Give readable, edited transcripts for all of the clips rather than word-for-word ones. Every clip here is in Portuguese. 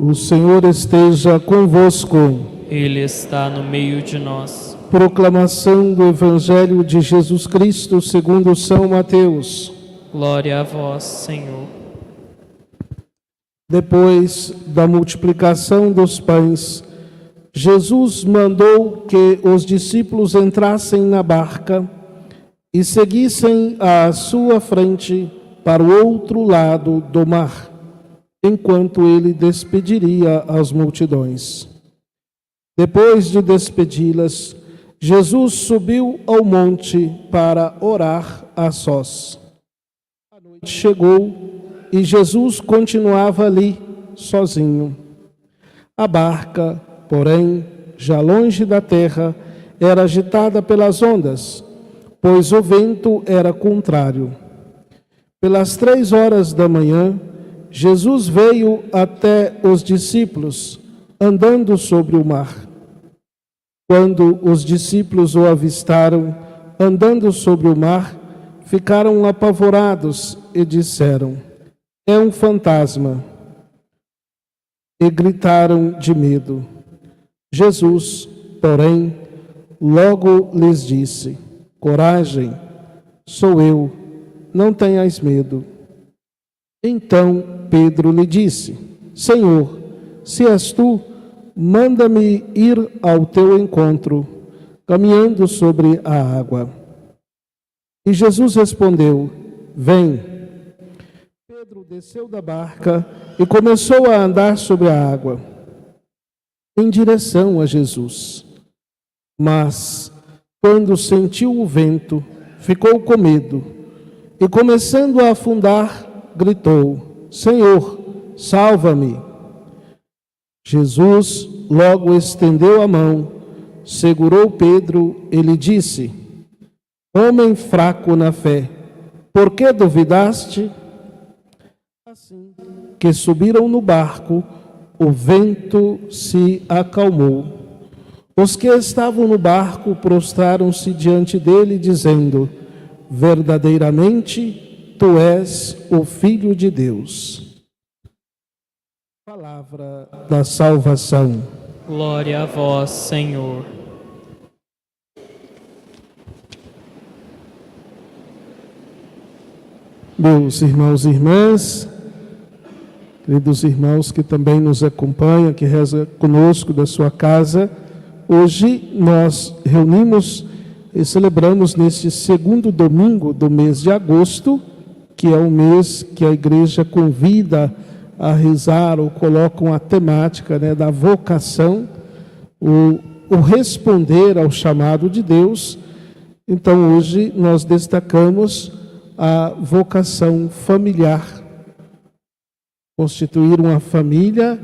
O Senhor esteja convosco. Ele está no meio de nós. Proclamação do Evangelho de Jesus Cristo segundo São Mateus. Glória a vós, Senhor. Depois da multiplicação dos pães, Jesus mandou que os discípulos entrassem na barca e seguissem à sua frente para o outro lado do mar, enquanto ele despediria as multidões. Depois de despedi-las, Jesus subiu ao monte para orar a sós. A noite chegou e Jesus continuava ali, sozinho. A barca, porém, já longe da terra, era agitada pelas ondas, pois o vento era contrário. Pelas 3 horas da manhã, Jesus veio até os discípulos, andando sobre o mar. Quando os discípulos o avistaram, andando sobre o mar, ficaram apavorados e disseram: "É um fantasma!" E gritaram de medo. Jesus, porém, logo lhes disse: "Coragem, sou eu, não tenhais medo." Então Pedro lhe disse: "Senhor, se és tu, manda-me ir ao teu encontro, caminhando sobre a água." E Jesus respondeu: "Vem." Pedro desceu da barca e começou a andar sobre a água, em direção a Jesus. Mas, quando sentiu o vento, ficou com medo e, começando a afundar, gritou: "Senhor, salva-me!" Jesus logo estendeu a mão, segurou Pedro e lhe disse: "Homem fraco na fé, por que duvidaste?" Assim que subiram no barco, o vento se acalmou. Os que estavam no barco prostraram-se diante dele, dizendo: "Verdadeiramente, tu és o Filho de Deus." Palavra da salvação. Glória a vós, Senhor. Meus irmãos e irmãs, queridos irmãos que também nos acompanham, que rezam conosco da sua casa, hoje nós reunimos e celebramos neste segundo domingo do mês de agosto, que é o mês que a igreja convida a rezar ou coloca uma temática, da vocação, o responder ao chamado de Deus. Então hoje nós destacamos a vocação familiar. Constituir uma família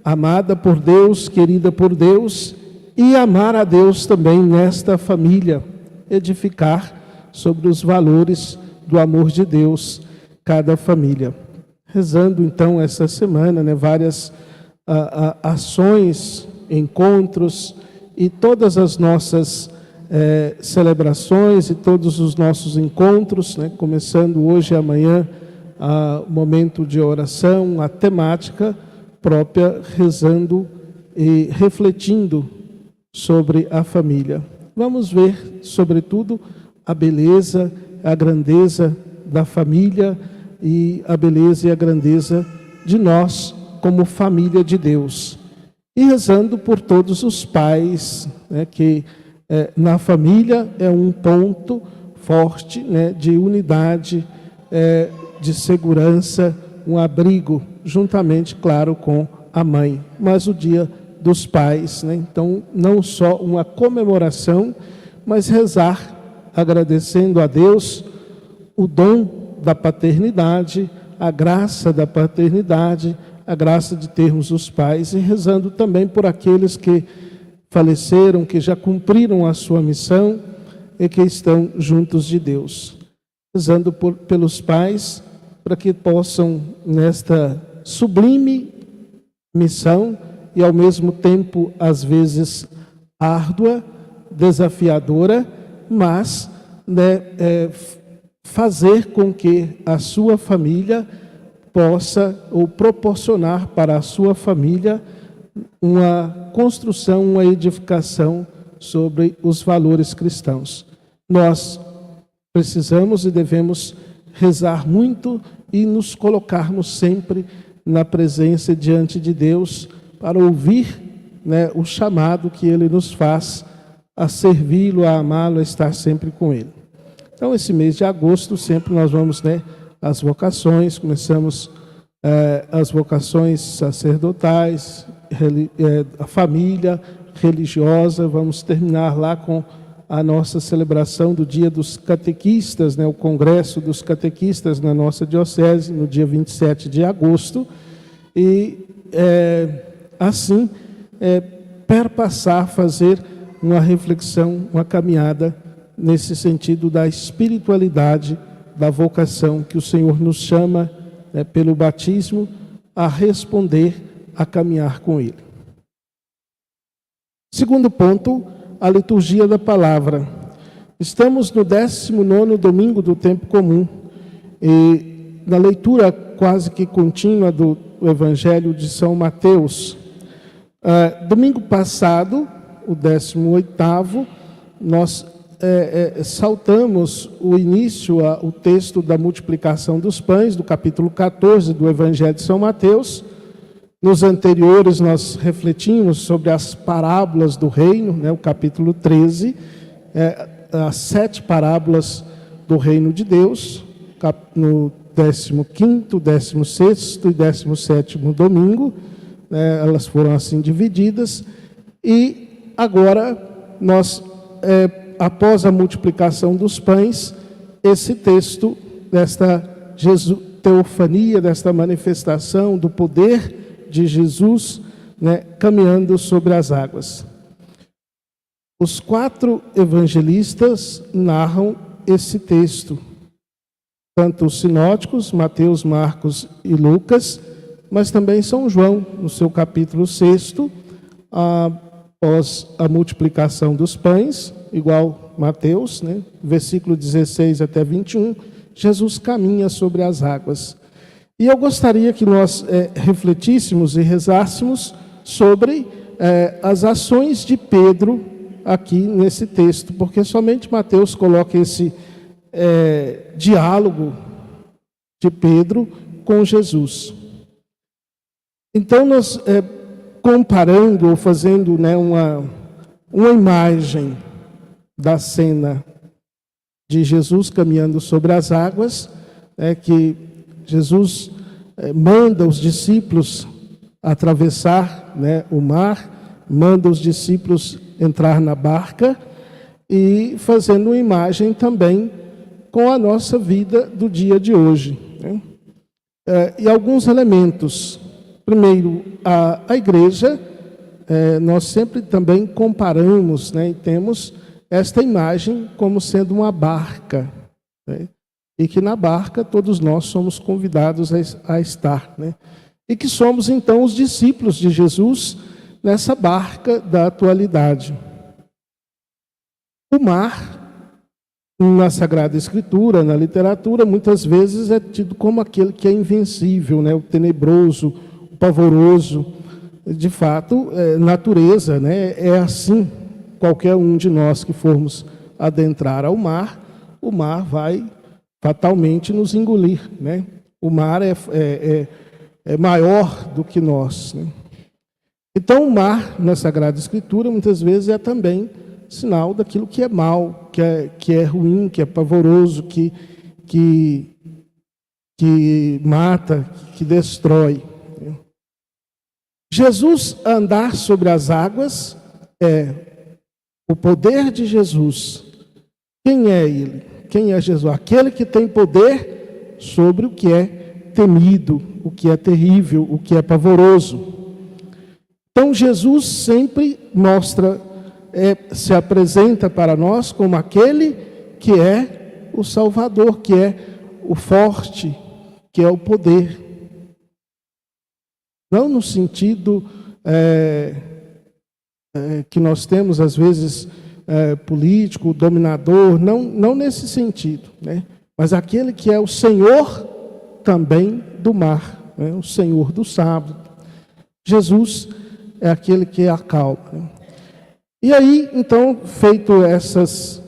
amada por Deus, querida por Deus, e amar a Deus também nesta família, edificar sobre os valores do amor de Deus cada família. Rezando então essa semana, várias ações, encontros e todas as nossas celebrações e todos os nossos encontros, começando hoje e amanhã, o momento de oração, a temática própria, rezando e refletindo sobre a família. Vamos ver, sobretudo, a beleza, a grandeza da família e a beleza e a grandeza de nós como família de Deus. E rezando por todos os pais, que na família é um ponto forte, de unidade, de segurança, um abrigo, juntamente, claro, com a mãe. Mas o Dia dos Pais, então, não só uma comemoração, mas rezar, agradecendo a Deus o dom da paternidade, a graça da paternidade, a graça de termos os pais, e rezando também por aqueles que faleceram, que já cumpriram a sua missão e que estão juntos de Deus. Rezando pelos pais, para que possam, nesta sublime missão, e ao mesmo tempo, às vezes, árdua, desafiadora, mas fazer com que a sua família possa ou proporcionar para a sua família uma construção, uma edificação sobre os valores cristãos. Nós precisamos e devemos rezar muito e nos colocarmos sempre na presença diante de Deus para ouvir, o chamado que Ele nos faz a servi-lo, a amá-lo, a estar sempre com Ele. Então, esse mês de agosto, sempre nós vamos, as vocações, começamos as vocações sacerdotais, a família religiosa, vamos terminar lá com a nossa celebração do Dia dos Catequistas, o Congresso dos Catequistas na nossa diocese, no dia 27 de agosto, e assim perpassar, fazer uma reflexão, uma caminhada nesse sentido da espiritualidade, da vocação que o Senhor nos chama, pelo batismo, a responder, a caminhar com Ele. Segundo ponto, a liturgia da palavra. Estamos no 19º domingo do tempo comum e na leitura quase que contínua do Evangelho de São Mateus. Domingo passado, o 18º, nós saltamos o início, o texto da multiplicação dos pães, do capítulo 14 do Evangelho de São Mateus. Nos anteriores, nós refletimos sobre as parábolas do reino, o capítulo 13, as 7 parábolas do reino de Deus, no 15º, 16º e 17º domingo, elas foram assim divididas, e agora nós, após a multiplicação dos pães, esse texto desta teofania, desta manifestação do poder de Jesus, caminhando sobre as águas. Os 4 evangelistas narram esse texto, tanto os sinóticos, Mateus, Marcos e Lucas, mas também São João, no seu capítulo 6, após a multiplicação dos pães, igual Mateus, versículo 16 até 21, Jesus caminha sobre as águas. E eu gostaria que nós refletíssemos e rezássemos sobre as ações de Pedro aqui nesse texto, porque somente Mateus coloca esse diálogo de Pedro com Jesus. Então, nós comparando ou fazendo uma imagem da cena de Jesus caminhando sobre as águas, que Jesus manda os discípulos atravessar o mar, manda os discípulos entrar na barca, e fazendo uma imagem também com a nossa vida do dia de hoje. E alguns elementos. Primeiro, a igreja, nós sempre também comparamos, e temos esta imagem como sendo uma barca, e que na barca todos nós somos convidados a estar, e que somos então os discípulos de Jesus nessa barca da atualidade. O mar, na Sagrada Escritura, na literatura, muitas vezes é tido como aquele que é invencível, o tenebroso, o pavoroso. De fato, natureza, é assim. Qualquer um de nós que formos adentrar ao mar, o mar vai fatalmente nos engolir, O mar é maior do que nós, Então, o mar, na Sagrada Escritura, muitas vezes é também sinal daquilo que é mal, que é ruim, que é pavoroso, que mata, que destrói. Jesus andar sobre as águas o poder de Jesus. Quem é Ele? Quem é Jesus? Aquele que tem poder sobre o que é temido, o que é terrível, o que é pavoroso. Então, Jesus sempre se apresenta para nós como aquele que é o Salvador, que é o forte, que é o poder. Não no sentido que nós temos, às vezes, político, dominador, não nesse sentido, Mas aquele que é o Senhor também do mar, né? O Senhor do sábado. Jesus é aquele que acalma, né? E aí, então, feito essas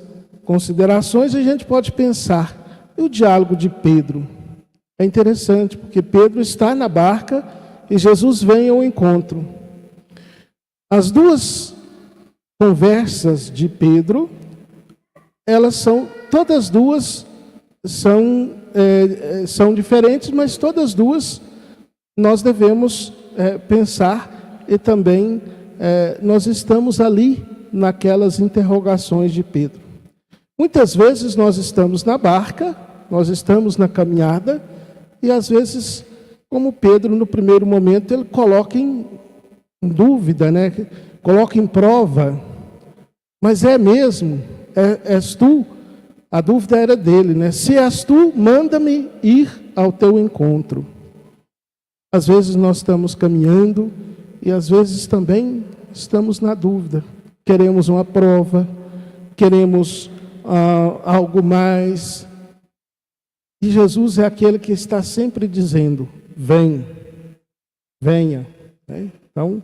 considerações, a gente pode pensar, e o diálogo de Pedro? É interessante, porque Pedro está na barca e Jesus vem ao encontro. As duas conversas de Pedro, todas duas são diferentes, mas todas duas nós devemos pensar e também nós estamos ali naquelas interrogações de Pedro. Muitas vezes nós estamos na barca, nós estamos na caminhada e às vezes, como Pedro no primeiro momento, ele coloca em dúvida, né? Coloca em prova, mas é mesmo? És tu? A dúvida era dele, né? Se és tu, manda-me ir ao teu encontro. Às vezes nós estamos caminhando e às vezes também estamos na dúvida. Queremos uma prova, queremos algo mais. E Jesus é aquele que está sempre dizendo, venha. Então,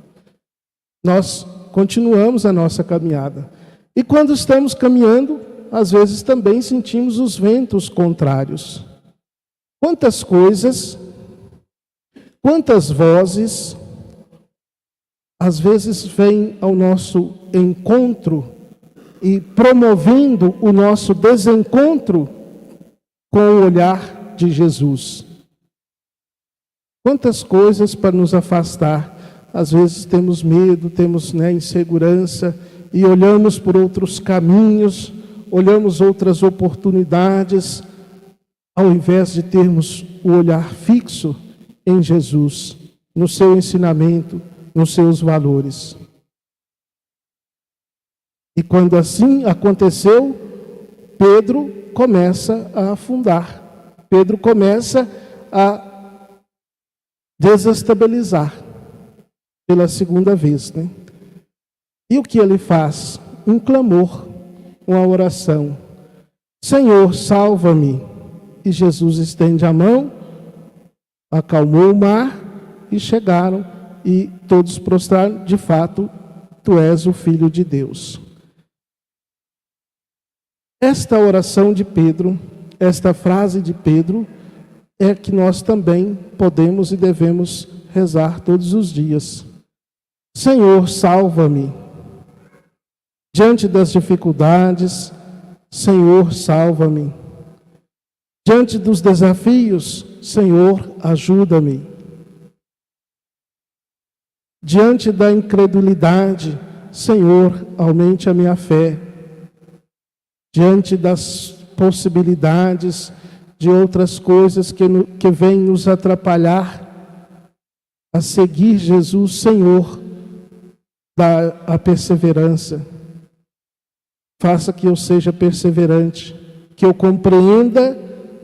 nós continuamos a nossa caminhada. E quando estamos caminhando, às vezes também sentimos os ventos contrários. Quantas coisas, quantas vozes, às vezes vêm ao nosso encontro e promovendo o nosso desencontro com o olhar de Jesus. Quantas coisas para nos afastar. Às vezes temos medo, temos insegurança e olhamos por outros caminhos, olhamos outras oportunidades, ao invés de termos o olhar fixo em Jesus, no seu ensinamento, nos seus valores. E quando assim aconteceu, Pedro começa a afundar. Pedro começa a desestabilizar pela segunda vez, né? E o que ele faz? Um clamor, uma oração. Senhor, salva-me. E Jesus estende a mão, acalmou o mar e chegaram e todos prostraram. De fato, tu és o Filho de Deus. Esta oração de Pedro, esta frase de Pedro, é que nós também podemos e devemos rezar todos os dias. Senhor, salva-me. Diante das dificuldades, Senhor, salva-me. Diante dos desafios, Senhor, ajuda-me. Diante da incredulidade, Senhor, aumente a minha fé. Diante das possibilidades de outras coisas que vêm nos atrapalhar a seguir Jesus, Senhor, dá a perseverança. Faça que eu seja perseverante, que eu compreenda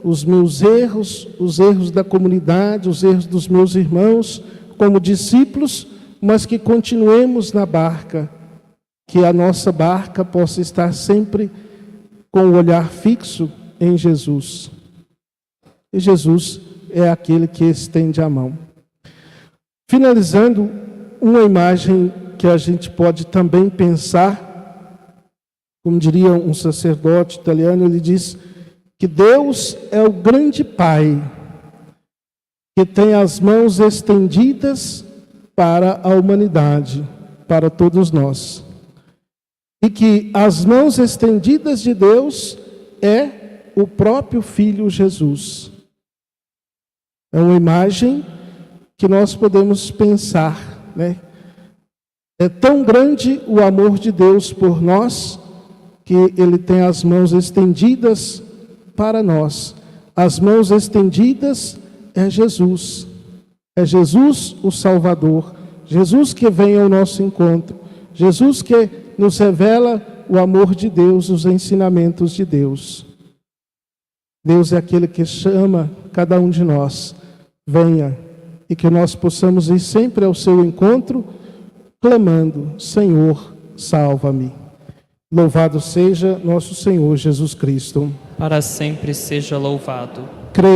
os meus erros, os erros da comunidade, os erros dos meus irmãos, como discípulos, mas que continuemos na barca, que a nossa barca possa estar sempre com o olhar fixo em Jesus. E Jesus é aquele que estende a mão. Finalizando, uma imagem que a gente pode também pensar, como diria um sacerdote italiano, ele diz que Deus é o grande Pai, que tem as mãos estendidas para a humanidade, para todos nós. E que as mãos estendidas de Deus é o próprio Filho Jesus. É uma imagem que nós podemos pensar, né? É tão grande o amor de Deus por nós, que Ele tem as mãos estendidas para nós. As mãos estendidas é Jesus. É Jesus o Salvador. Jesus que vem ao nosso encontro. Jesus que nos revela o amor de Deus, os ensinamentos de Deus. Deus é aquele que chama cada um de nós. Venha, e que nós possamos ir sempre ao seu encontro, clamando, Senhor, salva-me. Louvado seja nosso Senhor Jesus Cristo. Para sempre seja louvado.